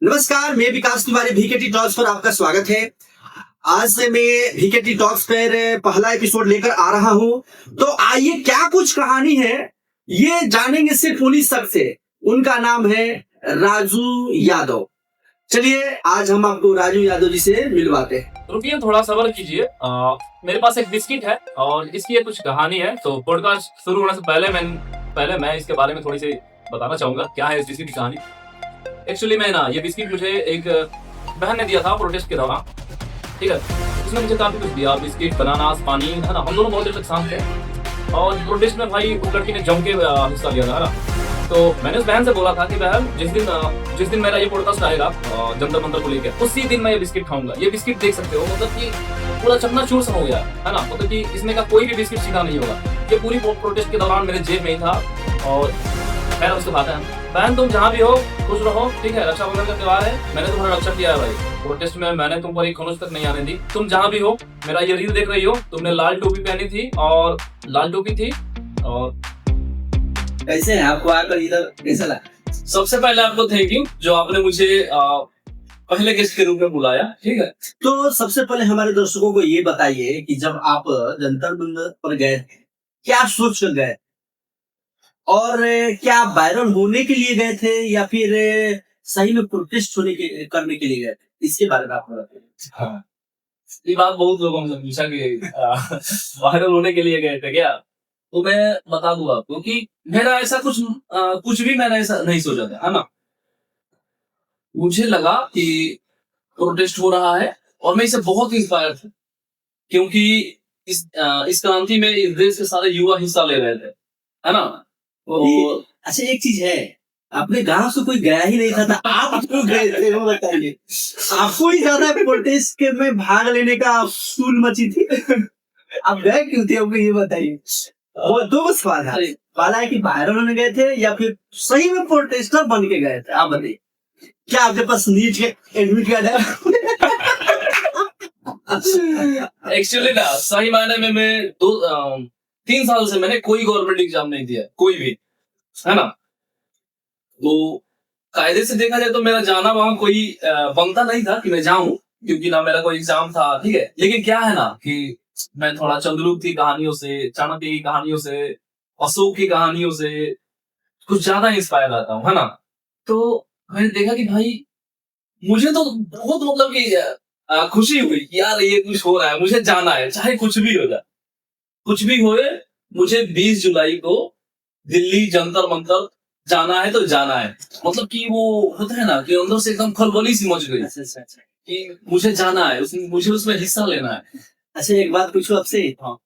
नमस्कार, मैं विकास तिवारी वीकेटी टॉक्स पर आपका स्वागत है। आज से मैं वीकेटी टॉक्स पर पहला एपिसोड लेकर आ रहा हूँ। तो आइए क्या कुछ कहानी है ये जानेंगे सिर्फ उन्हीं शख्स से। उनका नाम है राजू यादव। चलिए आज हम आपको राजू यादव जी से मिलवाते हैं। रुकिए, थोड़ा सब्र कीजिए। मेरे पास एक बिस्किट है और इसकी एक कुछ कहानी है। तो पॉडकास्ट शुरू होने से पहले मैं इसके बारे में थोड़ी सी बताना चाहूंगा क्या है इस बिस्किट की कहानी। एक्चुअली मैं ना ये बिस्किट मुझे एक बहन ने दिया था प्रोटेस्ट के दौरान। ठीक है, उसने मुझे काफी कुछ दिया, बिस्किट, बनानास, पानी, है ना। हम दोनों बहुत देर तक शांत थे और प्रोटेस्ट में भाई उस लड़की ने जम के हिस्सा लिया था, है ना। तो मैंने उस बहन से बोला था कि बहन जिस दिन मेरा ये पॉडकास्ट आएगा जंतर मंतर को लेकर, उसी दिन मैं ये बिस्किट खाऊंगा। ये बिस्किट देख सकते हो, मतलब कि पूरा चकनाचूर सा हो गया है ना। मतलब कि इसमें का कोई भी बिस्किट सीधा नहीं होगा। ये पूरी प्रोटेस्ट के दौरान मेरे जेब में ही था। और खैर उसके बाद है, बहन तुम जहाँ भी हो खुश रहो, ठीक है। रक्षाबंधन का त्योहार है, मैंने तुम्हारा रक्षा किया है भाई। प्रोटेस्ट में मैंने तुम पर एक खनुज तक नहीं आने दी। तुम जहाँ भी हो, मेरा ये रील देख रही हो, तुमने लाल टोपी पहनी थी और लाल टोपी थी। और कैसे हैं आपको आकर इधर कैसा लगा? सबसे पहले आपको थैंक यू जो आपने मुझे पहले गेस्ट के रूप में बुलाया, ठीक है। तो सबसे पहले हमारे दर्शकों को ये बताइए कि जब आप जंतर मंतर पर गए थे, क्या सोच कर गए और क्या वायरल होने के लिए गए थे या फिर सही में प्रोटेस्ट करने के लिए गए थे? इसके बारे में आप बताइए। हाँ, ये बात बहुत लोगों ने पूछा कि वायरल होने के लिए गए थे क्या। तो मैं बता दूं आपको कि मेरा ऐसा कुछ भी मैंने ऐसा नहीं सोचा था, है ना। मुझे लगा कि प्रोटेस्ट हो रहा है और मैं इससे बहुत इंस्पायर था, क्योंकि इस क्रांति में इस देश के सारे युवा हिस्सा ले रहे थे, है ना। और अच्छा एक चीज है, अपने गांव से कोई गया ही नहीं था, आप क्यों गए थे वो बताइए। आपको ही ज्यादा प्रोटेस्ट के में भाग लेने का सूल मची थी। आप गए क्यों थे हमको ये बताइए। वो दो सवाल है, पहला है कि वायरल होने गए थे या फिर सही में प्रोटेस्टर बन के गए थे। आप बताइए क्या आपके पास नीट के एडमिट कार्ड है? एक्चुअली ना सही मायने में मैं 3 साल से मैंने कोई गवर्नमेंट एग्जाम नहीं दिया, कोई भी, है ना। तो कायदे से देखा जाए तो मेरा जाना वहां कोई बनता नहीं था कि मैं जाऊं, क्योंकि ना मेरा कोई एग्जाम था, ठीक है। लेकिन क्या है ना कि मैं थोड़ा चंद्रगुप्त की कहानियों से, चाणक्य की कहानियों से, अशोक की कहानियों से कुछ ज्यादा इंस्पायर रहता हूँ, है ना। तो मैंने देखा कि भाई मुझे तो बहुत मतलब कि खुशी हुई कि यार ये कुछ हो रहा है, मुझे जाना है, चाहे कुछ भी हो जाए, कुछ भी होए। मुझे 20 जुलाई को दिल्ली जंतर मंतर जाना है तो जाना है। मतलब कि वो होता है ना कि अंदर से एकदम खलबली सी मच गई कि मुझे जाना है, मुझे उसमें हिस्सा लेना है। अच्छा एक बात पूछो आपसे। हाँ।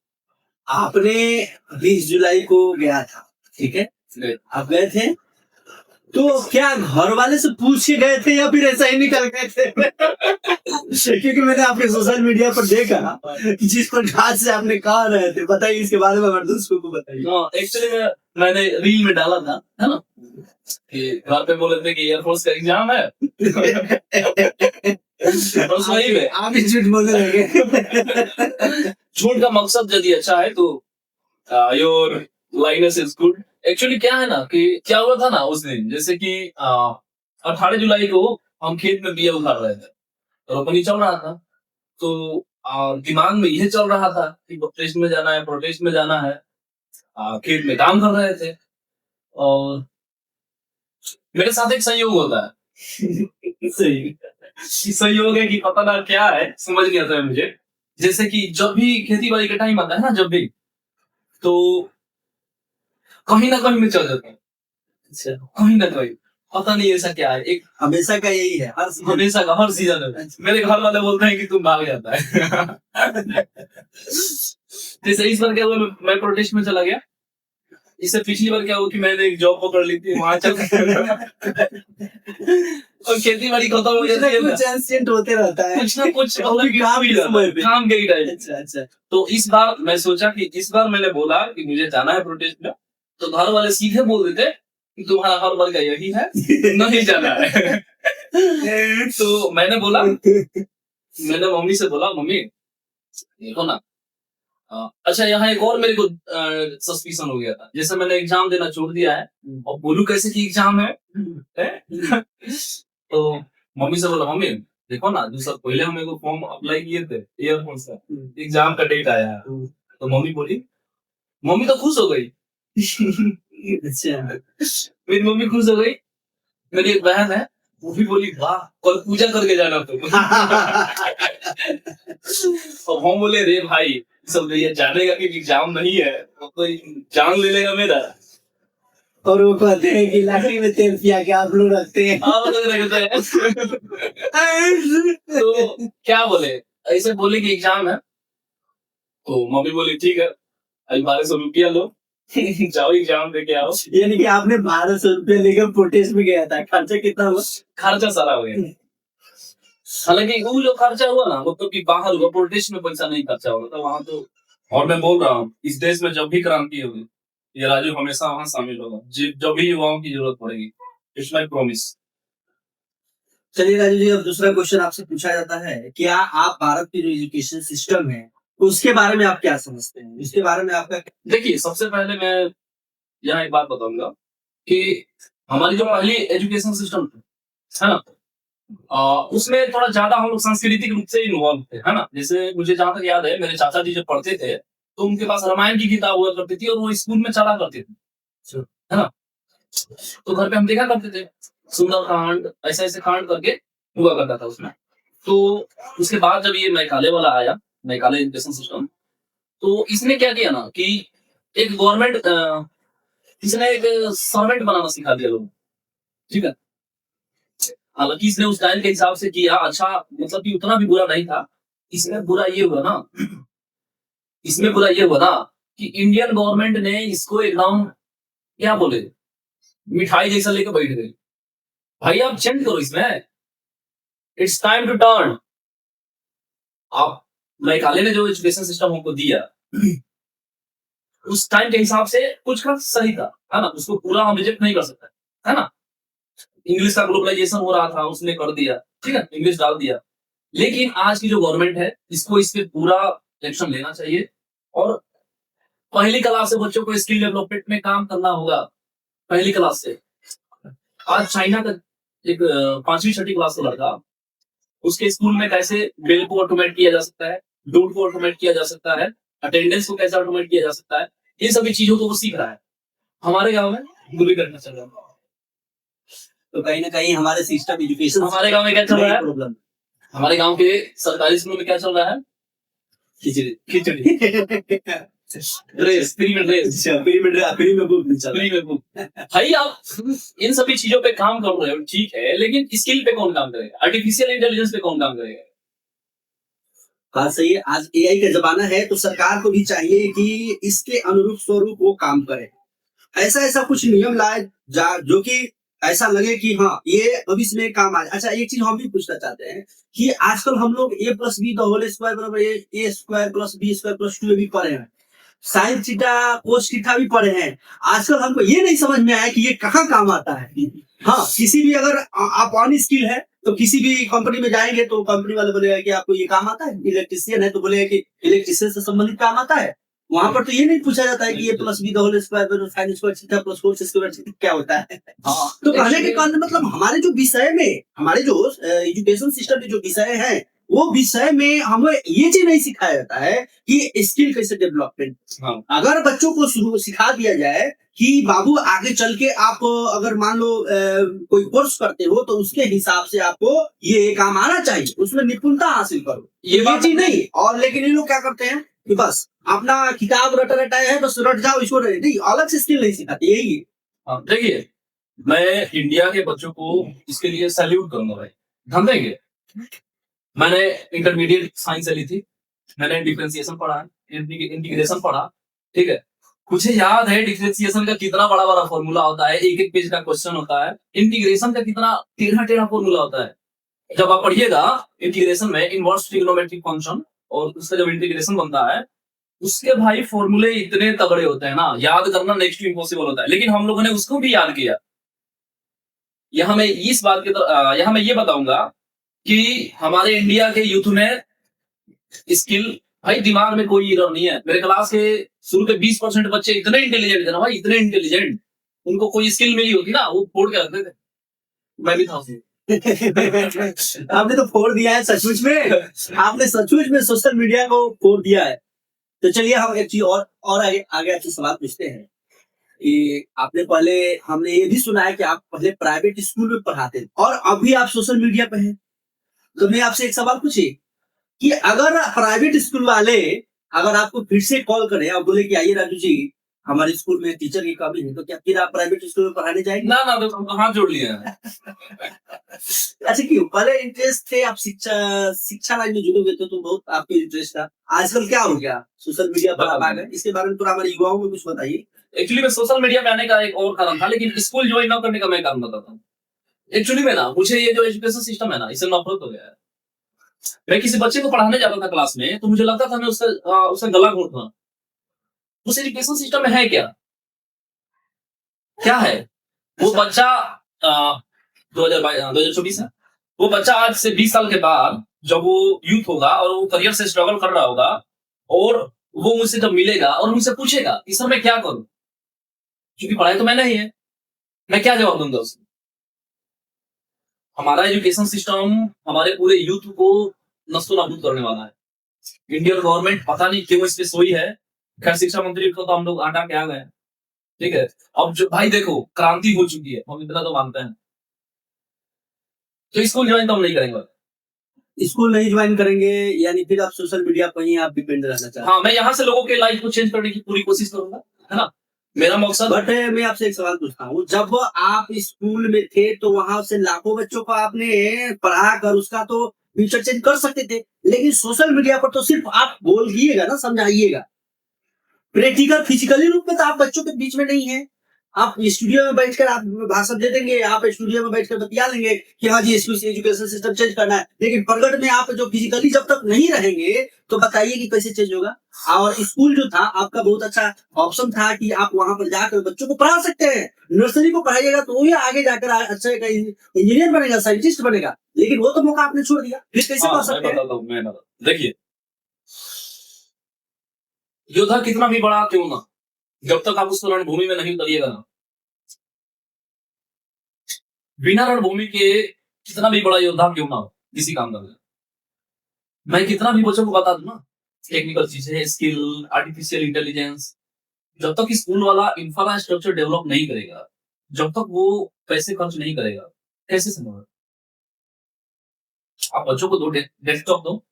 आपने 20 जुलाई को गया था, ठीक है, आप गए थे तो क्या घर वाले से पूछ के गए थे या फिर ऐसा ही निकल गए थे? क्योंकि मैंने आपके सोशल मीडिया पर देखा कि जिस प्रकार से आपने कहा रहे थे, बताइए इसके बारे में हमारे दोस्तों को बताइए। एक्चुअली मैंने रील में डाला था, है ना, कि घर पे बोले थे कि एयरफोर्स का एग्जाम है। और सही में आप ही झूठ बोलने लगे। झूठ का मकसद यदि अच्छा है तो योर लाइनेस इज गुड। एक्चुअली क्या है ना कि क्या हुआ था ना उस दिन, जैसे कि 18 जुलाई को हम खेत में बिया उखाड़ रहे थे, रोपनी चल रहा था। तो दिमाग में यह चल रहा था कि प्रोटेस्ट में जाना है, प्रोटेस्ट में जाना है। खेत में काम कर रहे थे और मेरे साथ एक संयोग होता है। सही संयोग है कि पता ना क्या है, समझ नहीं आता है मुझे। जैसे कि जब भी खेती बाड़ी का टाइम आता है ना, जब भी, तो कहीं ना कहीं मैं चल जाता हूँ। अच्छा, कहीं ना कहीं पता नहीं ऐसा क्या है, एक हमेशा का यही है, हमेशा का हर सीजन है। मेरे घर वाले बोलते हैं कि तुम भाग जाता है। जैसे इस बार क्या हुआ, मैं प्रोटेस्ट में चला गया। इससे पिछली बार क्या हुआ कि मैंने एक जॉब पकड़ ली थी, वहां चल और खेती बाड़ी खत्म हो जाती है, कुछ इंसिडेंट होते रहता है, कुछ ना कुछ काम के ही टाइम। अच्छा अच्छा। तो इस बार मैं सोचा कि इस बार मैंने बोला कि मुझे जाना है प्रोटेस्ट में, तो घर वाले सीधे बोल देते कि तुम्हारा हर बार का यही है, नहीं जाना है। तो मैंने मम्मी से बोला, मम्मी देखो ना, अच्छा यहाँ एक और मेरे को सस्पिशन हो गया था। जैसे मैंने एग्जाम देना छोड़ दिया है और बोलू कैसे कि एग्जाम है। तो मम्मी से बोला, मम्मी देखो ना, जो सब पहले हम एगो फॉर्म अप्लाई किए थे एयरफोर्स का, एग्जाम का डेट आया है। तो मम्मी बोली, मम्मी तो खुश हो गई। अच्छा। मेरी मम्मी खुश हो गई। मेरी एक बहन है, वो भी बोली, वाह कल पूजा करके जाना तुम। और हम बोले, रे भाई सब ये जानेगा कि एग्जाम नहीं है, वो तो जान ले लेगा मेरा। और वो कहते हैं कि लाठी में तेल पिया के आप लोग रखते हैं। हाँ, वो लोग रखते हैं। तो क्या बोले, ऐसे बोले कि एग्जाम है, तो मम्मी बोली ठीक है, अभी 1200 रुपया लो, जाओ एग्जाम दे के आओ। यानी कि आपने 1200 रुपया लेकर प्रोटेस्ट में गया था, खर्चा कितना हुआ? खर्चा सारा हो गया। हालांकि वो जो खर्चा हुआ ना, मतलब कि बाहर हुआ, प्रोटेस्ट में पैसा नहीं खर्चा होगा तो वहां तो। और मैं बोल रहा हूँ, इस देश में जब भी क्रांति होगी, ये राजू हमेशा वहां शामिल होगा, जब भी युवाओं की जरूरत पड़ेगी। It's my promise. चलिए राजू जी, अब दूसरा क्वेश्चन आपसे पूछा जाता है, क्या आप भारत की जो एजुकेशन सिस्टम है उसके बारे में आप क्या समझते हैं? इसके बारे में आपका देखिए, सबसे पहले मैं यहाँ एक बात बताऊंगा कि हमारी जो पहली एजुकेशन सिस्टम है ना, उसमें थोड़ा ज्यादा हम लोग सांस्कृतिक रूप से इन्वॉल्व थे, है ना। जैसे मुझे जहां तक याद है, मेरे चाचा जी जब पढ़ते थे तो उनके पास रामायण की किताब हुआ करती थी और वो स्कूल में चला करते थे, है ना। तो घर पे हम देखा करते थे, सुंदरकांड ऐसे ऐसे कांड करके हुआ करता था उसमें। तो उसके बाद जब ये मैकाले वाला आया, मैकाले एजुकेशन सिस्टम, तो इसने क्या किया ना कि एक गवर्नमेंट, इसने एक सर्वेंट बनाना सिखा दिया लोग, ठीक है। हालांकि इसने उस टाइम के हिसाब से किया, अच्छा मतलब कि उतना भी बुरा नहीं था। इसमें बुरा ये हुआ ना, इसमें बुरा ये हुआ ना कि इंडियन गवर्नमेंट ने इसको एकदम क्या बोले, मिठाई जैसा लेके बैठ गई। भाई आप चेंज करो इसमें, इट्स टाइम टू टर्न। आप मैकाले ने जो एजुकेशन सिस्टम हमको दिया, उस टाइम के हिसाब से कुछ का सही था, है ना। उसको पूरा हम रिजेक्ट नहीं कर सकते, है ना। इंग्लिश का ग्लोबलाइजेशन हो रहा था, उसने कर दिया, ठीक है, इंग्लिश डाल दिया। लेकिन आज की जो गवर्नमेंट है, इसको इस पे पूरा एक्शन लेना चाहिए और पहली क्लास से बच्चों को स्किल डेवलपमेंट में काम करना होगा, पहली क्लास से। आज चाइना का एक 5वीं 6ठी क्लास का लड़का, उसके स्कूल में कैसे बिल को ऑटोमेट किया जा सकता है, डोंट को ऑटोमेट किया जा सकता है, अटेंडेंस को कैसे ऑटोमेट किया जा सकता है, इन सभी चीजों को वो सीख रहा है। हमारे गांव में गुली करना चल रहा है। तो कहीं ना कहीं हमारे सिस्टम एजुकेशन, हमारे गांव में क्या चल रहा है, प्रॉब्लम, हमारे गांव के सरकारी स्कूलों में क्या चल रहा है, खिचड़ी खिचड़ी। ड्रेस फ्री में, ड्रेस फ्री में बुक मिलता है। फ्री में बुक। भाई आप इन सभी चीजों पे काम कर रहे हो, ठीक है, लेकिन स्किल पे कौन काम करेगा, आर्टिफिशियल इंटेलिजेंस पे कौन काम करेगा। बात सही है, आज एआई का जमाना है तो सरकार को भी चाहिए कि इसके अनुरूप स्वरूप वो काम करे, ऐसा ऐसा कुछ नियम लाए जो कि ऐसा लगे कि हाँ ये भविष्य में काम आए। अच्छा, एक चीज हम भी पूछना चाहते हैं कि आजकल हम लोग a + b the whole square बराबर a square + b square + 2ab पढ़े हैं, साइन थीटा कोस थीटा भी पढ़े हैं। आजकल हमको ये नहीं समझ में आया कि ये कहाँ काम आता है। हाँ, किसी भी अगर आप ऑन स्किल है तो किसी भी कंपनी में जाएंगे तो कंपनी वाले बोलेगा कि आपको ये काम आता है, इलेक्ट्रिशियन है तो बोलेगा कि इलेक्ट्रिशियन से संबंधित काम आता है। वहां पर तो ये नहीं पूछा जाता है कि ये + b the whole square sine square theta + cos square theta क्या होता है। तो कहने के कारण मतलब हमारे जो विषय में, हमारे जो एजुकेशन सिस्टम में जो विषय है, वो विषय में हमें ये चीज नहीं सिखाया जाता है कि स्किल कैसे डेवलपमेंट। हाँ। अगर बच्चों को शुरू सिखा दिया जाए कि बाबू आगे चल के आप अगर मान लो कोई कोर्स करते हो तो उसके हिसाब से आपको ये काम आना चाहिए, उसमें निपुणता हासिल करो, ये चीज नहीं। और लेकिन ये लोग क्या करते हैं कि बस अपना किताब रटाया है, बस रट जाओ, इसको नहीं, अलग से स्किल नहीं सिखाते, यही है। देखिए, मैं इंडिया के बच्चों को इसके लिए सैल्यूट करूंगा भाई, ध्यान देंगे। मैंने इंटरमीडिएट साइंस ली थी, मैंने डिफरेंशिएशन पढ़ा, इंटीग्रेशन पढ़ा, ठीक है। मुझे याद है डिफरेंशिएशन का कितना बड़ा बड़ा फॉर्मूला होता है, एक एक पेज का क्वेश्चन होता है। इंटीग्रेशन का कितना टेढ़ा टेढ़ा फॉर्मूला होता है। जब आप पढ़िएगा इंटीग्रेशन में इनवर्स ट्रिग्नोमेट्रिक फंक्शन, और उसका जब इंटीग्रेशन बनता है उसके भाई फॉर्मूले इतने तगड़े होते हैं ना, याद करना नेक्स्ट टू इम्पॉसिबल होता है। लेकिन हम लोगों ने उसको भी याद किया। यहाँ मैं इस बात के यहाँ मैं ये बताऊंगा कि हमारे इंडिया के यूथ में स्किल, भाई दिमाग में कोई एरर नहीं है। मेरे क्लास के शुरू के 20% बच्चे इतने इंटेलिजेंट थे ना भाई, इतने इंटेलिजेंट, उनको कोई स्किल मिली होती ना वो फोड़ के रखते थे। मैं भी था उसमें। आपने तो फोड़ दिया है सचमुच में, आपने सचमुच में सोशल मीडिया को फोड़ दिया है। तो चलिए हम एक चीज और आगे आगे आपसे सवाल पूछते हैं कि आपने पहले, हमने ये भी सुना है कि आप पहले प्राइवेट स्कूल में पढ़ाते थे और अभी आप सोशल मीडिया पे हैं। तो मैं आपसे एक सवाल पूछे कि अगर प्राइवेट स्कूल वाले अगर आपको फिर से कॉल करें और बोले कि आइए राजू जी हमारे स्कूल में टीचर की कमी है, तो क्या फिर आप प्राइवेट स्कूल में पढ़ाने जाएंगे? ना ना, देखो हम हाथ जोड़ लिए हैं। अच्छा, क्यों? पहले इंटरेस्ट थे, आप शिक्षा शिक्षा लाइन में जुड़ोगे तो बहुत आपको इंटरेस्ट था। आजकल क्या हो गया, सोशल मीडिया पर आप आ गए, इसके बारे में थोड़ा हमारे युवाओं में कुछ बताइए। एक्चुअली मैं सोशल मीडिया पे आने का एक और कारण था, लेकिन स्कूल ज्वाइन न करने का मैं कारण बताता हूँ। एक्चुअली में ना मुझे ये जो एजुकेशन सिस्टम है ना, इससे नफरत हो गया है। मैं किसी बच्चे को पढ़ाने जाता था क्लास में, तो मुझे लगता था मैं उसका गला घोंटूंगा। उस एजुकेशन सिस्टम में है क्या, क्या है? वो बच्चा 2024 है, वो बच्चा आज से 20 साल के बाद जब वो यूथ होगा और वो करियर से स्ट्रगल कर रहा होगा, और वो मुझसे जब मिलेगा और मुझसे पूछेगा कि सर मैं क्या करूं, क्योंकि पढ़ाई तो मैंने ही है, मैं क्या जवाब दूंगा उसको? हमारा एजुकेशन सिस्टम हमारे पूरे यूथ को नस्तो नाबूद करने वाला है। इंडियन गवर्नमेंट पता नहीं क्यों इस पे सोई है। खैर शिक्षा मंत्री को तो हम लोग हटा के आ गए, ठीक है। अब जो भाई देखो क्रांति हो चुकी है, हम इतना तो मानते हैं। तो स्कूल ज्वाइन तो हम नहीं करेंगे। स्कूल नहीं ज्वाइन करेंगे, यानी फिर आप सोशल मीडिया पर ही आप डिपेंड रहना चाहते हैं? हाँ, मैं यहाँ से लोगों के लाइफ को चेंज करने की पूरी कोशिश करूंगा, है ना, मेरा मकसद। बट मैं आपसे एक सवाल पूछता हूँ, जब आप स्कूल में थे तो वहां से लाखों बच्चों को आपने पढ़ा कर उसका तो फ्यूचर चेंज कर सकते थे, लेकिन सोशल मीडिया पर तो सिर्फ आप बोल दिएगा ना, समझाइएगा। प्रैक्टिकल फिजिकली रूप में तो आप बच्चों के बीच में नहीं है। आप स्टूडियो में बैठकर आप भाषण दे देंगे, आप स्टूडियो में बैठकर बतिया लेंगे कि हाँ जी एजुकेशन सिस्टम चेंज करना है, लेकिन प्रगट में आप जो फिजिकली जब तक नहीं रहेंगे तो बताइए कि कैसे चेंज होगा। और स्कूल जो था आपका बहुत अच्छा ऑप्शन था कि आप वहां पर जाकर बच्चों को पढ़ा सकते हैं। नर्सरी को पढ़ाइएगा तो वही आगे जाकर अच्छा इंजीनियर बनेगा, साइंटिस्ट बनेगा, लेकिन वो तो मौका आपने छोड़ दिया, फिर कैसे पढ़ सकते हैं? देखिए, योद्धा कितना भी बड़ा क्यों ना, जब तक आप उस रणभूमि में नहीं उतरिएगा ना, बिना रणभूमि के कितना भी बड़ा योद्धा क्यों ना हो, किसी काम का मैं कितना भी बच्चों को बता दूं ना, टेक्निकल चीजें, स्किल, आर्टिफिशियल इंटेलिजेंस, जब तक स्कूल वाला इंफ्रास्ट्रक्चर डेवलप नहीं करेगा, जब तक वो पैसे खर्च नहीं करेगा, कैसे संभव? आप बच्चों को दो डेस्कटॉप दो,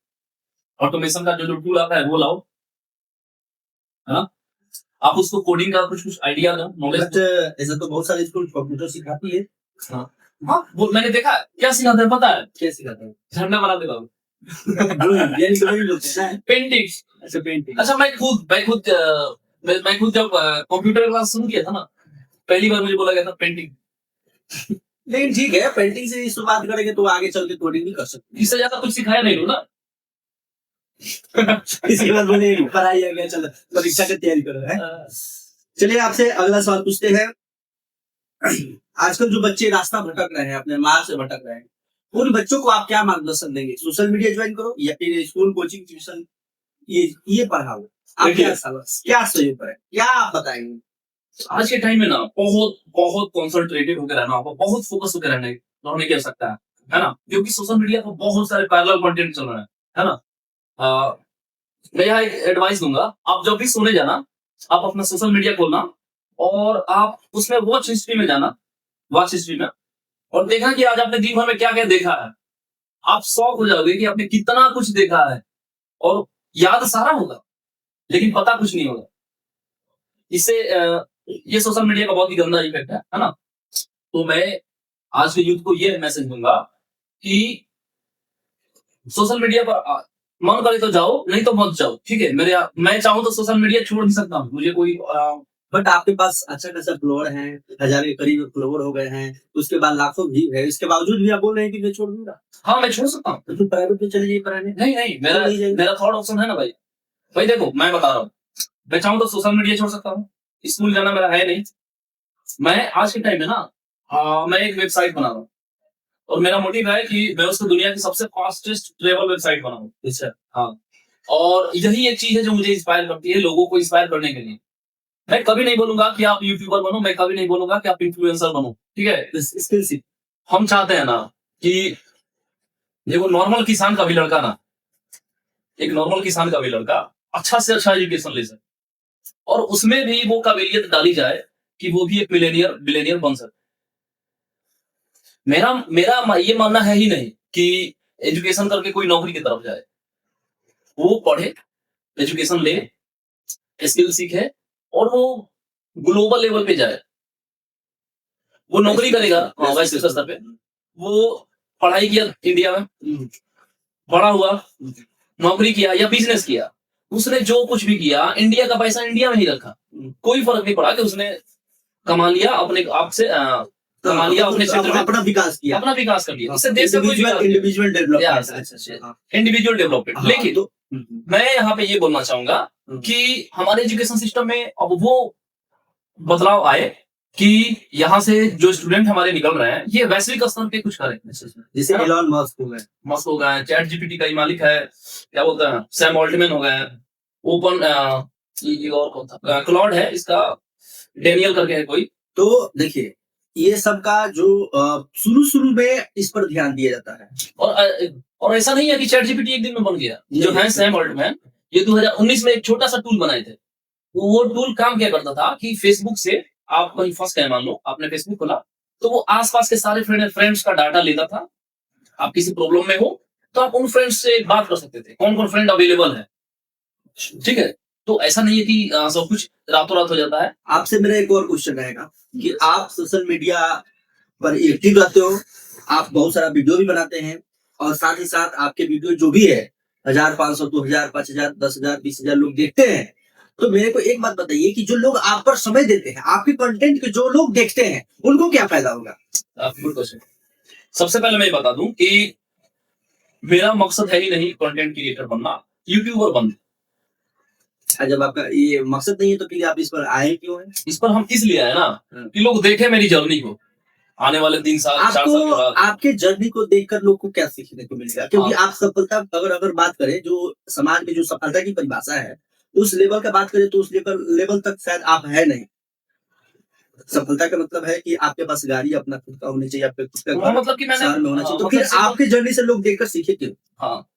ऑटोमेशन का जो टूल आता है वो लाओ, है ना, आप उसको कोडिंग का कुछ आइडिया दो, नॉलेज। ऐसा तो बहुत सारे स्कूल कंप्यूटर सिखाती है। हाँ, वो मैंने देखा। क्या सिखाते हैं पता है? क्या सिखाते हैं? झंडा बना देगा, पेंटिंग। अच्छा पेंटिंग। अच्छा, मैं खुद जब कंप्यूटर क्लास शुरू किया था ना, पहली बार मुझे बोला गया था पेंटिंग। लेकिन ठीक है, पेंटिंग से शुरुआत करेंगे तो आगे चल के कोडिंग भी कर सकते। इससे ज्यादा कुछ सिखाया नहीं ना। इसके बाद बोले पढ़ाई आ गया, चलो परीक्षा की तैयारी करो है। चलिए आपसे अगला सवाल पूछते हैं। आजकल जो बच्चे रास्ता भटक रहे हैं, अपने मार्ग से भटक रहे हैं, उन बच्चों को आप क्या मार्गदर्शन देंगे? सोशल मीडिया ज्वाइन करो या फिर स्कूल, कोचिंग, ट्यूशन ये पढ़ाओ? आप क्या सहयोग करें, क्या आप बताएंगे? आज के टाइम में ना बहुत कॉन्सेंट्रेटेड होकर रहना होगा, बहुत फोकस होकर रहने की आवश्यकता है ना, क्योंकि सोशल मीडिया पर बहुत सारे पैरेलल कंटेंट चल रहे हैं, है ना। मैं यहाँ एक एडवाइस दूंगा, आप जब भी सोने जाना, आप अपना सोशल मीडिया खोलना और आप उसमें वॉच हिस्ट्री में जाना, वॉच हिस्ट्री में, और देखना कि आज आपने दिन भर में क्या क्या देखा है। आप शॉक हो जाओगे कि आपने कितना कुछ देखा है, और याद सारा होगा लेकिन पता कुछ नहीं होगा। इससे ये सोशल मीडिया का बहुत ही गंदा इफेक्ट है ना। तो मैं आज के यूथ को ये मैसेज दूंगा कि सोशल मीडिया पर मन करे तो जाओ, नहीं तो मत जाओ, ठीक है। मैं चाहूँ तो सोशल मीडिया छोड़ नहीं सकता हूँ, मुझे कोई बट आपके पास अच्छा खासा फ्लोवर है, 1000 के करीब फ्लोवर हो गए हैं, उसके बाद लाखों व्यू है, इसके बावजूद भी आप बोल रहे हैं कि मैं छोड़ दूंगा। हाँ, मैं छोड़ सकता हूँ। तो प्राइवेट में चले जाइए पढ़ाने। नहीं, मेरा थर्ड ऑप्शन है ना भाई देखो, मैं बता रहा हूँ, मैं चाहूँ तो सोशल मीडिया छोड़ सकता हूँ, स्कूल जाना मेरा है नहीं। मैं आज के टाइम में ना मैं एक वेबसाइट बना रहा हूँ, और मेरा मोटिव है कि मैं उसको दुनिया की सबसे फास्टेस्ट ट्रेवल वेबसाइट बनाऊं। अच्छा, हाँ, और यही एक चीज है जो मुझे इंस्पायर करती है, लोगों को इंस्पायर करने के लिए। मैं कभी नहीं बोलूंगा कि आप यूट्यूबर बनो, मैं कभी नहीं बोलूंगा कि आप इन्फ्लुएंसर बनो, ठीक है। स्किल हम चाहते हैं ना कि देखो नॉर्मल किसान का भी लड़का ना, एक नॉर्मल किसान का भी लड़का अच्छा से अच्छा एजुकेशन ले सके और उसमें भी वो काबिलियत डाली जाए कि वो भी एक मिलेनियर बिलेनियर बन सके। मेरा मेरा ये मानना है ही नहीं कि एजुकेशन करके कोई नौकरी की तरफ जाए। वो पढ़े, एजुकेशन ले, स्किल सीखे और वो ग्लोबल लेवल पे जाए। वो नौकरी करेगा वैश्विक स्तर पे। वो पढ़ाई किया इंडिया में, बड़ा हुआ, नौकरी किया या बिजनेस किया, उसने जो कुछ भी किया इंडिया का पैसा इंडिया में ही रखा। कोई फर्क नहीं पड़ा कि उसने कमा लिया अपने आप से, कमा लिया अपने क्षेत्र में, अपना विकास किया, अपना विकास कर लिया। इससे देश का कोई इंडिविजुअल इंडिविजुअल डेवलपमेंट। लेकिन तो मैं यहाँ पे ये बोलना चाहूंगा कि हमारे एजुकेशन सिस्टम में अब वो बदलाव आए कि यहाँ से जो स्टूडेंट हमारे निकल रहे हैं ये वैश्विक स्तर पे कुछ करें। जैसे एलन मस्क हो गए, चैट जीपीटी का ही मालिक है, क्या बोलते हैं, सैम ऑल्टमैन हो गए, ओपन और कौन था, क्लाउड है इसका, डेनियल करके है कोई। तो देखिए ये सब का जो शुरू में इस पर ध्यान दिया जाता है और ऐसा नहीं है कि चैट जीपीटी एक दिन में बन गया। जो है सैम ऑल्टमैन, ये 2019 में एक छोटा सा टूल बनाए थे। वो टूल काम क्या करता था कि फेसबुक से आप कहीं फंस गए, मान लो आपने फेसबुक खोला, तो वो आसपास के सारे फ्रेंड्स का डाटा लेता था। आप किसी प्रॉब्लम में हो तो आप उन फ्रेंड्स से बात कर सकते थे, कौन कौन फ्रेंड अवेलेबल है। ठीक है, तो ऐसा नहीं है कि सब कुछ रातों रात हो जाता है। आपसे मेरा एक और क्वेश्चन रहेगा कि आप सोशल मीडिया पर एक्टिव रहते हो, आप बहुत सारा वीडियो भी बनाते हैं और साथ ही साथ आपके वीडियो जो भी है 1500, 2000, 5000, 10,000, 20,000 लोग देखते हैं। तो मेरे को एक बात बताइए कि जो लोग आप पर समय देते हैं, आपके कंटेंट के जो लोग देखते हैं, उनको क्या फायदा होगा? Good question. सबसे पहले मैं ये बता दूं कि मेरा मकसद है ही नहीं कंटेंट क्रिएटर बनना, यूट्यूबर बनना। जब आपका ये मकसद नहीं है तो फिर आप इस पर आए क्यों हैं? इस पर हम इसलिए आए ना कि लोग देखे मेरी जर्नी को, आने वाले 3 साल 4 साल के बाद। आपके जर्नी को देखकर लोग को क्या सीखने को मिलेगा? क्योंकि आप सफलता अगर बात करें, जो समाज में जो सफलता की परिभाषा है उस लेवल का बात करें तो उस लेवल तक शायद आप है नहीं। सफलता का मतलब है कि आपके पास गाड़ी अपना खुद का होनी चाहिए, आपके खुद का घर मतलब कि मैंने शहर में होना चाहिए। तो फिर आपके जर्नी से लोग देखकर सीखे क्यों? हाँ,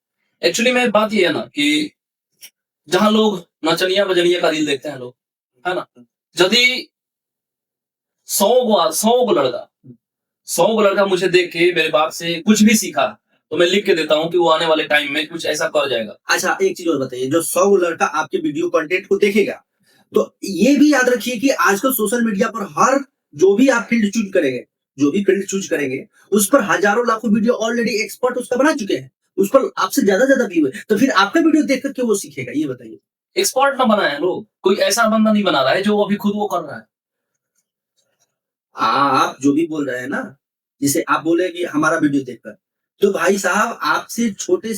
एक्चुअली में बात ये है ना कि जहां लोग नचनिया बजनिया का रील देखते हैं लोग, है ना, यदि 100 को लड़का मुझे देख के मेरे बात से कुछ भी सीखा तो मैं लिख के देता हूँ कि वो आने वाले टाइम में कुछ ऐसा कर जाएगा। अच्छा, एक चीज और बताइए, जो 100 लड़का आपके वीडियो कंटेंट को देखेगा, तो ये भी याद रखिए कि आजकल सोशल मीडिया पर हर जो भी आप फील्ड चूज करेंगे उस पर हजारों लाखों वीडियो ऑलरेडी एक्सपर्ट उसका बना चुके हैं, उस पर आपसे ज्यादा व्यू है। तो फिर आपका वीडियो देख करके वो सीखेगा? ये बताइए। एक्सपर्ट ना बनाए लोग, कोई ऐसा बंदा नहीं बना रहा है जो अभी खुद वो कर रहा है। आप जो भी बोल रहे हैं ना, जिसे आप बोले कि हमारा वीडियो देखकर, तो भाई साहब आपसे छोटे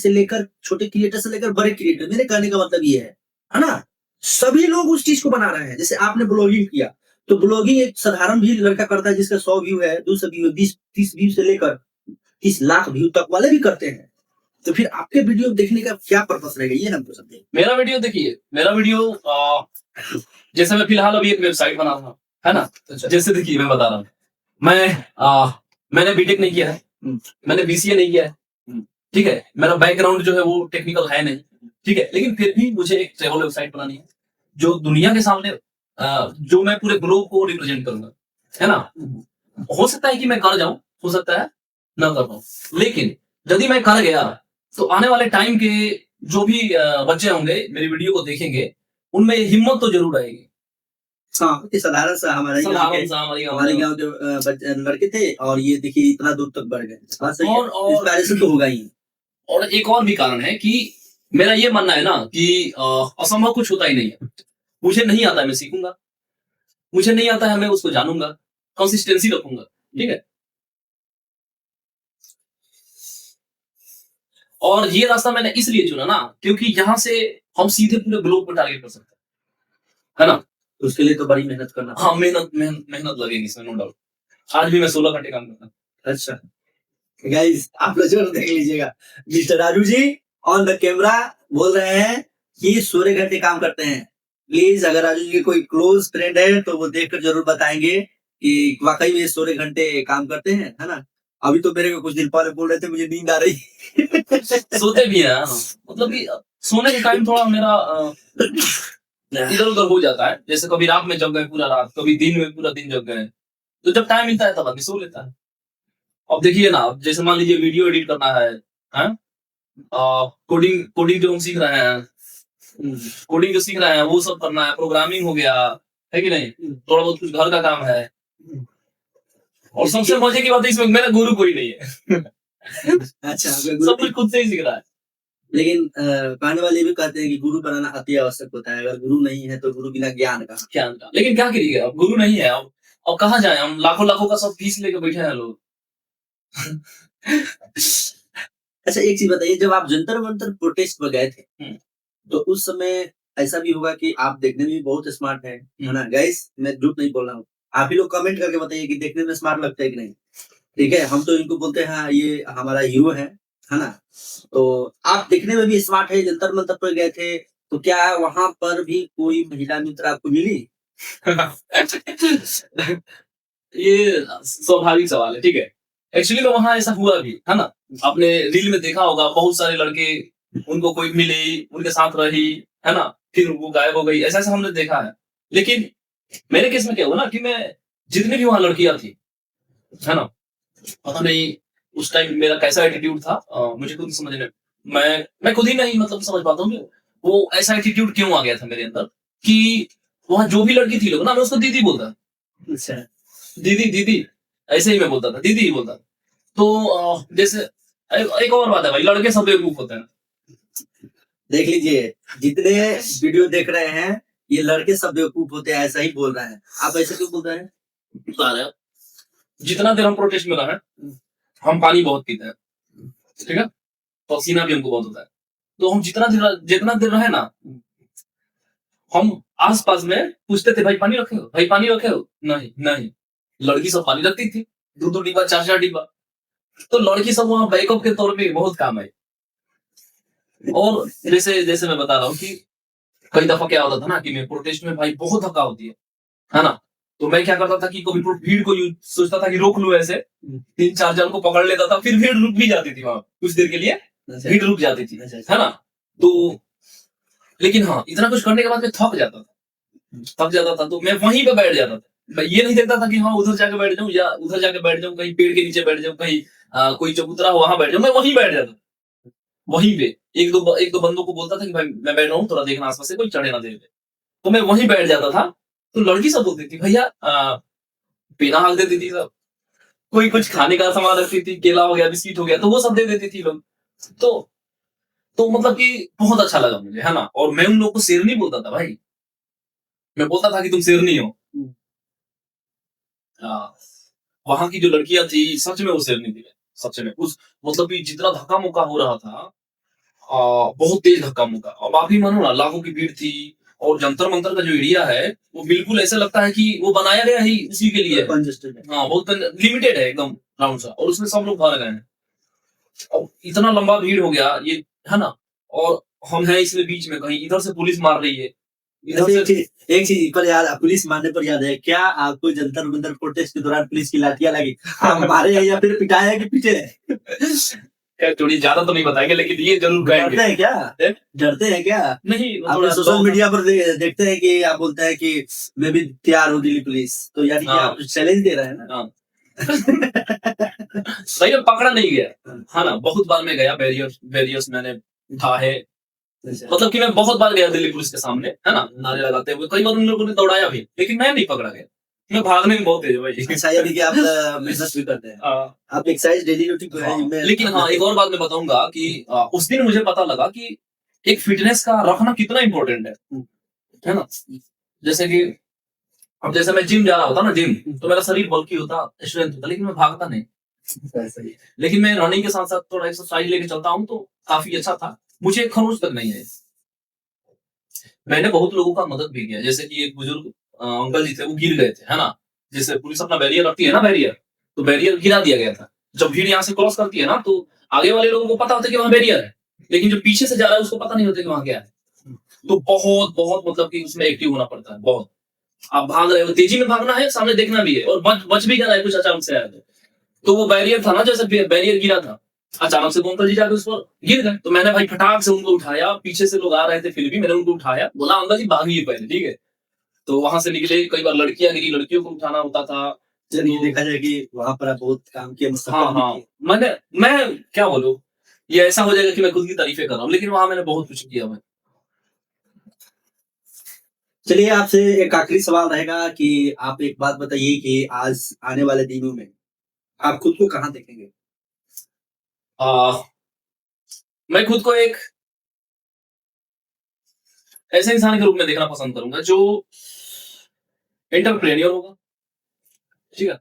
क्रिएटर से लेकर बड़े क्रिएटर, मेरे कहने का मतलब ये है ना, सभी लोग उस चीज को बना रहे हैं। जैसे आपने ब्लॉगिंग किया, तो ब्लॉगिंग एक साधारण भी लड़का करता है जिसका 100 व्यू है, 200 व्यू, 20-30 व्यू से लेकर 30 लाख व्यू तक वाले भी करते हैं। तो फिर आपके वीडियो देखने का क्या पर्पस रहेगा, ये हमको समझे। मेरा वीडियो देखिए, मेरा वीडियो जैसे मैं फिलहाल अभी एक वेबसाइट बना रहा हूँ, है ना। जैसे देखिए मैं बता रहा हूँ, मैंने बीटेक नहीं किया है, मैंने बीसीए नहीं किया है, ठीक है, मेरा बैकग्राउंड जो है वो टेक्निकल है नहीं, ठीक है, लेकिन फिर भी मुझे एक ट्रैवल वेबसाइट बनानी है जो दुनिया के सामने जो मैं पूरे ग्लोब को रिप्रेजेंट करूंगा, है ना। हो सकता है कि मैं कर जाऊं, हो सकता है ना कर पाऊं, लेकिन यदि मैं कर गया तो आने वाले टाइम के जो भी बच्चे होंगे मेरी वीडियो को देखेंगे, उनमें हिम्मत तो जरूर आएगी। हाँ, साधारण सा हमारे गांव के लड़के थे और ये देखिए इतना दूर तक बढ़ गए। इंस्पिरेशन तो होगा ही। और एक और भी कारण है कि मेरा ये मानना है ना कि असंभव कुछ होता ही नहीं है। मुझे नहीं आता है मैं सीखूंगा, मुझे नहीं आता है मैं उसको जानूंगा, कंसिस्टेंसी रखूंगा, ठीक है। और ये रास्ता मैंने इसलिए चुना ना क्योंकि यहाँ से हम सीधे पूरे ग्लोब को टारगेट कर सकते हैं, है ना। उसके लिए तो बड़ी मेहनत करना। हाँ, मेहनत लगेगी इसमें, नो डाउट। आज भी मैं 16 घंटे काम करता हूँ। अच्छा गाइस, आप लोग जरूर देख लीजिएगा, mister Raju ji on the camera बोल रहे हैं कि 16 घंटे काम करते हैं। प्लीज अगर राजू जी के कोई क्लोज फ्रेंड है तो वो देखकर जरूर बताएंगे कि वाकई में 16 घंटे काम करते हैं, है ना। अभी तो मेरे को कुछ दिन पहले बोल रहे थे मुझे नींद आ रही। सोते भी हैं, मतलब कि सोने के टाइम थोड़ा मेरा इधर उधर हो जाता है, जैसे कभी रात में जग गए पूरा रात, कभी दिन में पूरा दिन जग गए, तो जब टाइम मिलता है तब आदमी सो लेता है। अब देखिए ना, जैसे मान लीजिए वीडियो एडिट करना है, कोडिंग कोडिंग जो हम सीख रहे हैं, कोडिंग जो सीख रहे हैं वो सब करना है, प्रोग्रामिंग हो गया है कि नहीं, थोड़ा बहुत कुछ घर का काम है। और सबसे मजे की बात है इसमें, मेरा गुरु कोई नहीं है। अच्छा, सब कुछ खुद से ही सीख रहा है। लेकिन कहने वाले भी कहते हैं कि गुरु बनाना अति आवश्यक होता है, अगर गुरु नहीं है तो गुरु बिना ज्ञान का। ज्ञान का, लेकिन क्या करिए, अब गुरु नहीं है, अब कहाँ जाए हम, लाखों लाखों का सब फीस लेके बैठे हैं लोग। अच्छा, एक चीज बताइए, जब आप जंतर मंतर प्रोटेस्ट पर गए थे तो उस समय ऐसा भी होगा कि आप देखने में भी बहुत स्मार्ट है ना गाइस, मैं झूठ नहीं बोल रहा हूँ। आप ही लोग कमेंट करके बताइए कि देखने में स्मार्ट लगता है कि नहीं। ठीक है, हम तो इनको बोलते हैं हाँ, ये हमारा हीरो है ना। तो आप देखने में भी स्मार्ट है, जंतर मंतर पर गए थे तो क्या वहां पर भी कोई महिला मित्र आपको मिली? ये स्वाभाविक सवाल है, ठीक है। एक्चुअली में वहां ऐसा हुआ भी है ना, आपने रील में देखा होगा, बहुत सारे लड़के उनको कोई मिले, उनके साथ रही है ना, फिर वो गायब हो गई, ऐसा ऐसा हमने देखा है। लेकिन मेरे केस में क्या हुआ ना कि मैं जितनी भी वहां लड़कियां थी है ना, पता नहीं उस टाइम मेरा कैसा एटीट्यूड था, मुझे खुद समझने, मैं खुद ही नहीं मतलब समझ पाता हूँ कि वो ऐसा एटीट्यूड क्यों आ गया था मेरे अंदर कि वहां जो भी लड़की थी लोग ना, मैं उसको दीदी बोलता। अच्छा, दीदी दीदी ऐसे ही मैं बोलता था, दीदी ही बोलता। तो जैसे एक और बात है भाई, लड़के सब बेवकूफ होते हैं। देख लीजिए, जितने वीडियो देख रहे हैं ये लड़के सब बेवकूफ होते हैं, ऐसा ही बोल रहे हैं। आप ऐसे क्यों बोल रहे हैं? बता रहे हैं, जितना देर हम प्रोटेस्ट में रहे, हम पानी बहुत पीते हैं, ठीक है, पसीना भी हमको बहुत होता है, तो हम जितना देर रहे ना, हम आस पास में पूछते थे भाई पानी रखे हो, भाई पानी रखे हो, नहीं नहीं, लड़की सब पानी रखती थी, 2-2 डिब्बा 4-4 डिब्बा, तो लड़की सब वहां बैकअप के तौर पे बहुत काम आई। और जैसे जैसे मैं बता रहा हूँ कि कई दफा क्या होता था ना कि मैं प्रोटेस्ट में भाई बहुत धक्का होती है ना, तो मैं क्या करता था कि कभी भीड़ को सोचता था कि रोक लूं, ऐसे 3-4 जन को पकड़ लेता था, फिर भीड़ रुक भी जाती थी वहां कुछ देर के लिए, भीड़ रुक जाती थी है ना। तो लेकिन हाँ, इतना कुछ करने के बाद मैं थक जाता था, तो मैं वहीं पे बैठ जाता था। मैं ये नहीं देखता था कि हाँ उधर जाके बैठ जाऊं या उधर जाके बैठ जाऊं, कहीं पेड़ के नीचे बैठ जाऊं, कहीं कोई चबूतरा हो वहां बैठ जाऊं, मैं वहीं बैठ जाता, वहीं पे एक दो बंदों को बोलता था कि भाई मैं बैठ रहा हूँ, थोड़ा देखना आसपास से कोई चढ़े ना दे, तो मैं वहीं बैठ जाता था। तो लड़की सब बोलती थी भैया, पीना हाल देती थी सब, कोई कुछ खाने का सामान रखती थी, केला हो गया, बिस्किट हो गया, तो वो सब दे देती थी लोग। तो मतलब कि बहुत अच्छा लगा मुझे है ना। और मैं उन लोगों को शेरनी बोलता था भाई, मैं बोलता था कि तुम शेरनी हो। वहां की जो लड़कियां थी सच में वो शेरनी थी, सच में। उस मतलब कि जितना धक्का मुक्का हो रहा था, बहुत तेज धक्का मुक्का, अब आप ही मानो ना, लाखों की भीड़ थी। और जंतर मंतर का जो एरिया है वो बिल्कुल ऐसा लगता है कि वो बनाया गया ही उसी के लिए, हाँ बहुत लिमिटेड है एकदम राउंड सा, और उसमें सब लोग भर गए हैं। और इतना लंबा भीड़ हो गया ये है ना, और हम हैं इसमें बीच में, कहीं इधर से पुलिस मार रही है, इधर से एक चीज पर याद, पुलिस मारने पर याद है, क्या आपको जंतर मंतर प्रोटेस्ट के दौरान पुलिस की लाठियां लगी? आप मारे हैं या फिर पिटाए हैं कि पीटे हैं? थोड़ी ज्यादा तो नहीं बताएंगे, लेकिन ये जरूर कहेंगे। डरते हैं क्या? डरते हैं क्या? नहीं, आप सोशल मीडिया पर देखते हैं कि आप बोलते हैं कि मैं भी तैयार हूँ दिल्ली पुलिस, तो यानी कि आप चैलेंज दे रहे हैं ना। सही में पकड़ा नहीं गया है ना, बहुत बार मैं गया, बैरियर्स मैंने उठा है, मतलब कि मैं बहुत बार गया दिल्ली पुलिस के सामने है ना, नारे लगाते हुए, कई बार उन लोगों ने दौड़ाया भी, लेकिन मैं नहीं पकड़ा गया, मैं भागने में बहुत तेज हूँ भाई। अच्छा, यानी कि आप मेहनत भी करते हैं, आप एक्सरसाइज डेली रूटीन को है। लेकिन हाँ, एक और बात मैं बताऊंगा कि उस दिन मुझे पता लगा कि एक फिटनेस का रखना कितना इंपॉर्टेंट है ना। जैसे कि अब जैसे मैं जिम जा रहा होता ना, जिम तो मेरा शरीर बल्कि होता, स्ट्रेंथ होता, लेकिन मैं भागता नहीं। लेकिन मैं रनिंग के साथ साथ थोड़ा एक्सरसाइज लेके चलता हूँ, तो काफी अच्छा था, मुझे खरोच तक नहीं है। मैंने बहुत लोगों का मदद भी किया, जैसे कि एक बुजुर्ग अंकल जी थे, वो गिर गए थे है ना, जैसे पुलिस अपना बैरियर रखती है ना, बैरियर, तो बैरियर गिरा दिया गया था। जब भीड़ यहाँ से क्रॉस करती है ना, तो आगे वाले लोगों को पता होता है कि वहां बैरियर है, लेकिन जो पीछे से जा रहा है उसको पता नहीं होता कि वहां क्या है। तो बहुत बहुत मतलब कि उसमें एक्टिव होना पड़ता है बहुत। आप भाग रहे हो, तेजी में भागना है, सामने देखना भी है, और बच भी गया है कुछ अचानक से आया तो वो बैरियर था ना, जैसे बैरियर गिरा था, अचानक से वो अंकल जी जाके उस पर गिर गए। तो मैंने भाई फटाक से उनको उठाया, पीछे से लोग आ रहे थे फिर भी मैंने उनको उठाया, बोला अंकल जी भागिए पहले, ठीक है। तो वहां से निकले, कई बार लड़कियां गिरी, लड़कियों को उठाना होता था। चलिए देखा जाए कि वहां पर आप बहुत काम किए, हाँ मुस्तकबिल भी हाँ, किए। मैं क्या बोलूं, ये ऐसा हो जाएगा कि मैं खुद की तारीफें कर रहा हूँ, लेकिन वहां मैंने बहुत कुछ किया मैं। चलिए आपसे एक आखिरी सवाल रहेगा कि आप एक बात बताइए कि आज आने वाले दिनों में आप खुद को कहाँ देखेंगे? आ, मैं खुद को एक ऐसे इंसान के रूप में देखना पसंद करूंगा जो एंटरप्रेन्योर होगा, ठीक है,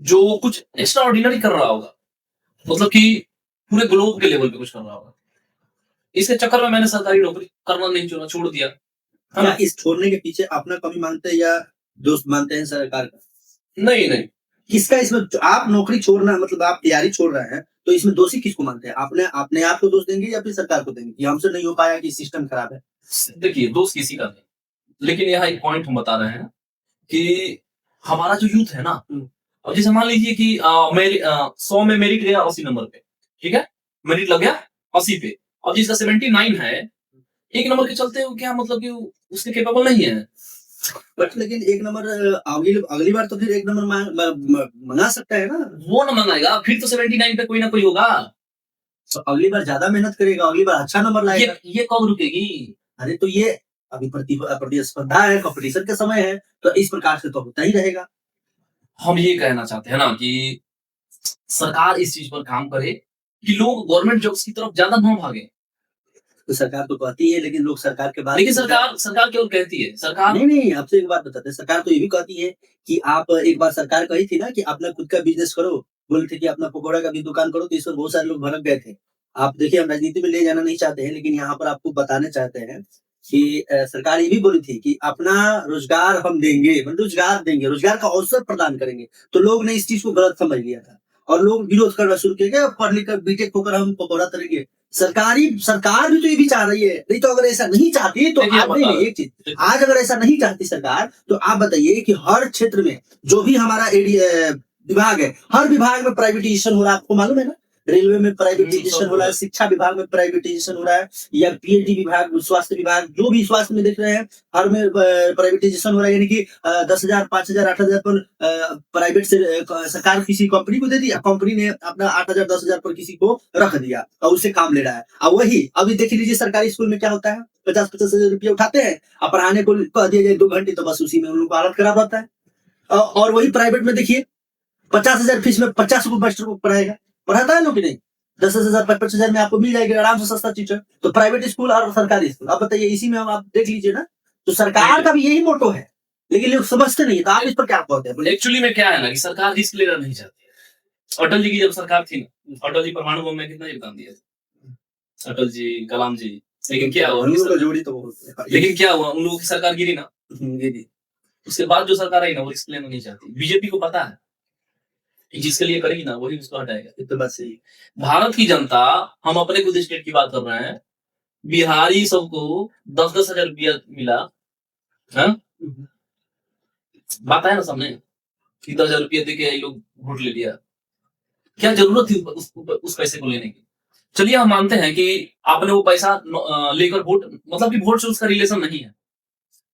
जो कुछ एक्स्ट्रा ऑर्डिनरी कर रहा होगा, मतलब कि पूरे ग्लोब के लेवल पे कुछ कर रहा होगा। इसके चक्कर में मैंने सरकारी नौकरी करना नहीं चुना, छोड़ दिया, है क्या ना। इस छोड़ने के पीछे अपना कमी मानते हैं या दोस्त मानते हैं सरकार का? नहीं नहीं, किसका इसमें आप नौकरी छोड़ना मतलब आप तैयारी छोड़ रहे हैं तो इसमें दोषी किसको मानते हैं? आपने अपने आप को दोष देंगे या फिर सरकार को देंगे कि हमसे नहीं हो पाया कि सिस्टम खराब है? देखिए दोस्त किसी का नहीं, लेकिन यहाँ एक पॉइंट हम बता रहे हैं कि हमारा जो यूथ है ना, अब जैसे मान लीजिए कि 100 में मेरिट गया 80 नंबर पे, ठीक है, मेरिट लग गया 80 पे, अब जिसका 79 है, एक नंबर के चलते वो क्या मतलब कि उसके केपेबल नहीं है। बट लेकिन एक नंबर अगली अगली बार तो फिर एक नंबर मंगा सकता है ना। वो ना मंगाएगा, फिर तो 79 पे कोई ना कोई होगा। तो अगली बार ज्यादा मेहनत करेगा, अगली बार अच्छा नंबर लाएगा। ये कब रुकेगी? अरे तो ये अभी प्रतिस्पर्धा है, कंपटीशन का समय है, तो इस प्रकार से तो होता ही रहेगा। हम ये कहना चाहते हैं ना कि सरकार इस चीज पर काम करे कि लोग गवर्नमेंट जॉब्स की तरफ ज्यादा न भागे। तो सरकार तो कहती है, लेकिन लोग सरकार के बारे में लेकिन सरकार केवल कहती है, सरकार नहीं आपसे एक बात बताते हैं, सरकार तो ये भी कहती है कि आप एक बार सरकार कही थी ना कि अपना खुद का बिजनेस करो, बोले थे कि अपना पकौड़ा का भी दुकान करो, तो इस पर बहुत सारे लोग भड़क गए थे। आप देखिए हम राजनीति में ले जाना नहीं चाहते हैं, लेकिन यहाँ पर आपको बताना चाहते हैं कि सरकार ये भी बोली थी कि अपना रोजगार हम देंगे, मतलब रोजगार देंगे, रोजगार का अवसर प्रदान करेंगे। तो लोग ने इस चीज को गलत समझ लिया था और लोग विरोध करना शुरू किया, पढ़ लिख कर बीटेक होकर हम पकौड़ा तरेंगे। सरकार भी तो ये भी चाह रही है, नहीं तो अगर ऐसा नहीं चाहती तो देखिए, आप नहीं, एक चीज आज अगर ऐसा नहीं चाहती सरकार तो आप बताइए कि हर क्षेत्र में जो भी हमारा एरिया विभाग है, हर विभाग में प्राइवेटाइजेशन हो रहा है, आपको मालूम है ना। रेलवे में प्राइवेटाइजेशन हो रहा है, शिक्षा विभाग में प्राइवेटाइजेशन हो रहा है, या पीएचडी विभाग, स्वास्थ्य विभाग, जो भी स्वास्थ्य में देख रहे हैं हर में प्राइवेटाइजेशन हो रहा है। यानी कि 10,000 5,000 8,000 पर प्राइवेट से सरकार किसी कंपनी को दे दिया, कंपनी ने अपना 8,000 10,000 पर किसी को रख दिया और उससे काम ले रहा है। और वही अभी देख लीजिए सरकारी स्कूल में क्या होता है, 50-50 रुपये उठाते हैं और पढ़ाने को कह दिया जाए 2 घंटे, तो बस उसी में उन लोगों को हालत खराब रहता है। और वही प्राइवेट में देखिए 50,000 फीस में 50 को मास्टर को पढ़ाएगा, पढ़ाता है लोग कि नहीं। 10,000 5,000 में आपको मिल जाएगा आराम से सस्ता टीचर। तो प्राइवेट स्कूल और सरकारी स्कूल, आप बताइए इसी में हम आप देख लीजिए ना। तो सरकार का भी यही मोटो है, लेकिन लोग समझते नहीं। तो आप इस पर क्या कहते हैं? एक्चुअली में क्या है ना कि सरकार रिस्क लेना नहीं चाहती। अटल जी की जब सरकार थी ना, अटल जी परमाणु बम में कितना योगदान दिया था, अटल जी, कलाम जी, लेकिन क्या हुआ, जोड़ी तो बहुत है। लेकिन क्या हुआ, उन लोगों की सरकार गिरी ना, गिरी। उसके बाद जो सरकार आई ना वो रिस्क लेना नहीं चाहती। बीजेपी को पता है जिसके लिए करेगी ना वही उसको हटाएगा। ये तो बात सही है। भारत की जनता, हम अपने खुद स्टेट की बात कर रहे हैं, बिहारी सबको 10-10 हजार रुपया मिला, हाँ? बात है ना सामने कि 10,000 रुपया देके ये लोग वोट ले लिया। क्या जरूरत थी उस पैसे को लेने की? चलिए हम मानते हैं कि आपने वो पैसा लेकर वोट, मतलब कि वोट से उसका रिलेशन नहीं है,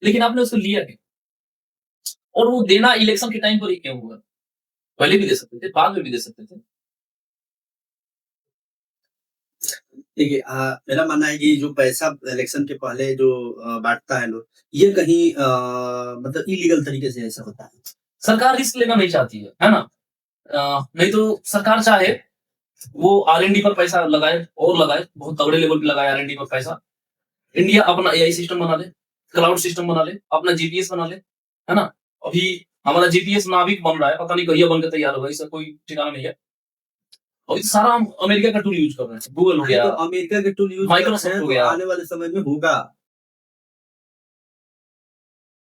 लेकिन आपने उसको लिया क्यों? और वो देना इलेक्शन के टाइम पर ही क्यों हुआ? पहले भी दे सकते थे, बाद में भी दे सकते थे। देखिए मेरा मानना है कि जो पैसा इलेक्शन के पहले जो बांटता है लोग, ये कहीं मतलब इलीगल तरीके से ऐसा होता है। सरकार रिस्क लेना नहीं चाहती है ना। नहीं तो सरकार चाहे वो R&D पर पैसा लगाए और लगाए, बहुत तगड़े लेवल पे लगाए R&D पर पैसा। इंडिया अपना AI सिस्टम बना ले, क्लाउड सिस्टम बना ले, अपना GPS बना ले, है ना। अभी हमारा GPS नाविक बन रहा है, पता नहीं कहिया बन के तैयार होगा, इसका कोई ठिकाना नहीं है। और सारा हम अमेरिका का टूल यूज कर रहे हैं, गूगल हो गया, तो अमेरिका के टूल यूज माइक्रोसॉफ्ट हो गया, आने वाले समय में होगा।